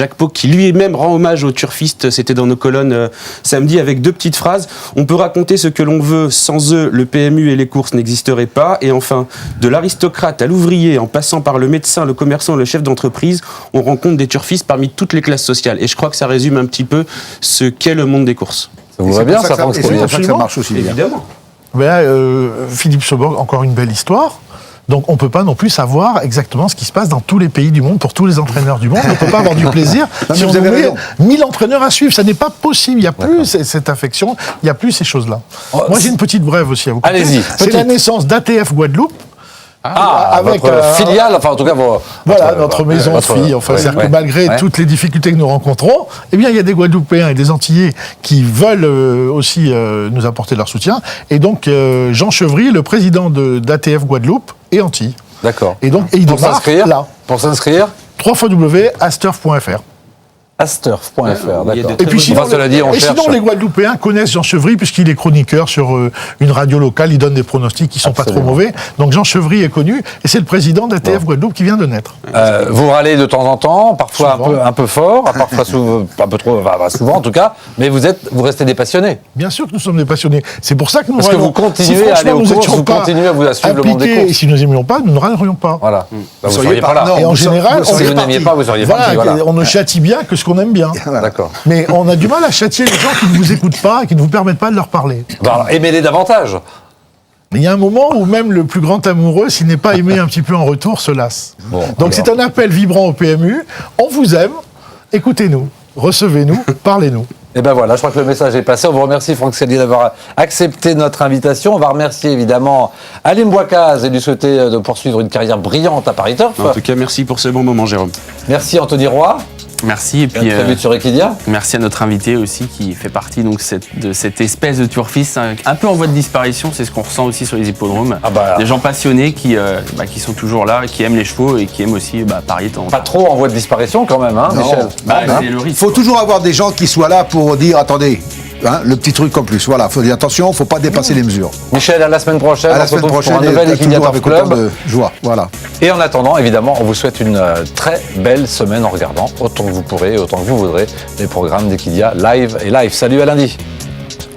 Jacques Pau, qui lui-même rend hommage aux turfistes. C'était dans nos colonnes samedi, avec 2 petites phrases. On peut raconter ce que l'on veut, sans eux, le PMU et les courses n'existeraient pas. Et enfin, de l'aristocrate à l'ouvrier, en passant par le médecin, le commerçant, le chef d'entreprise, on rencontre des turfistes parmi toutes les classes sociales. Et je crois que ça résume un petit peu ce qu'est le monde des courses. Ça vous va bien, ça, Franck? C'est pour ça que ça marche aussi. Évidemment. Philippe Sauborg, encore une belle histoire. Donc on ne peut pas non plus savoir exactement ce qui se passe dans tous les pays du monde, pour tous les entraîneurs du monde. On ne peut pas avoir du plaisir si on met 1000 entraîneurs à suivre. Ça n'est pas possible. Il n'y a plus cette affection, il n'y a plus ces choses-là. Moi j'ai une petite brève aussi à vous conter. Allez-y. C'est la naissance d'ATF Guadeloupe. Avec votre filiale, enfin en tout cas notre maison fille. Enfin, c'est-à-dire que malgré toutes les difficultés que nous rencontrons, eh bien il y a des Guadeloupéens et des Antillais qui veulent aussi nous apporter leur soutien. Et donc Jean Chevry, le président d'ATF Guadeloupe et Antilles. D'accord. Et donc il démarre là. Pour s'inscrire, www.asturf.fr. asturf.fr, d'accord. Et puis sinon, les Guadeloupéens connaissent Jean Chevry puisqu'il est chroniqueur sur une radio locale, il donne des pronostics qui sont pas trop mauvais. Donc Jean Chevry est connu et c'est le président d'ATF Guadeloupe qui vient de naître. Vous râlez de temps en temps, parfois un peu fort, parfois un peu trop, souvent en tout cas, mais vous restez des passionnés. Bien sûr que nous sommes des passionnés. C'est pour ça que nous Parce que vous continuez à aller aux courses, vous continuez à vous suivre le monde des courses. Et si nous n'aimions pas, nous ne râlerions pas. Voilà. Vous ne seriez pas là. Et en général, si vous n'aimiez pas, vous seriez parti. On ne châtie bien que ce qu'on aime bien. D'accord. Mais on a du mal à châtier les gens qui ne vous écoutent pas et qui ne vous permettent pas de leur parler. Alors, aimez-les davantage. Il y a un moment où même le plus grand amoureux, s'il n'est pas aimé un petit peu en retour, se lasse. Donc c'est un appel vibrant au PMU. On vous aime, écoutez-nous, recevez-nous, parlez-nous. Et ben voilà, je crois que le message est passé. On vous remercie, Franck Sellier, d'avoir accepté notre invitation. On va remercier évidemment Alim Bouakaz et lui souhaiter de poursuivre une carrière brillante à Paris Turf. En tout cas, merci pour ce bon moment, Jérôme. Merci Anthony Roy. Merci, et puis très vite sur Equidia. Merci à notre invité aussi qui fait partie donc de cette espèce de turfiste un peu en voie de disparition. C'est ce qu'on ressent aussi sur les hippodromes. Des gens passionnés qui sont toujours là, qui aiment les chevaux et qui aiment aussi parier de temps en temps. Pas trop en voie de disparition quand même, hein, Michel. C'est le risque. Il faut toujours avoir des gens qui soient là pour dire attendez. Le petit truc en plus. Voilà, il faut dire attention, il ne faut pas dépasser les mesures. Michel, à la semaine prochaine. À la semaine prochaine, pour un nouvel Equidia Turf Club. De joie. Voilà. Et en attendant, évidemment, on vous souhaite une très belle semaine en regardant autant que vous pourrez, autant que vous voudrez, les programmes d'Equidia live et live. Salut, à lundi.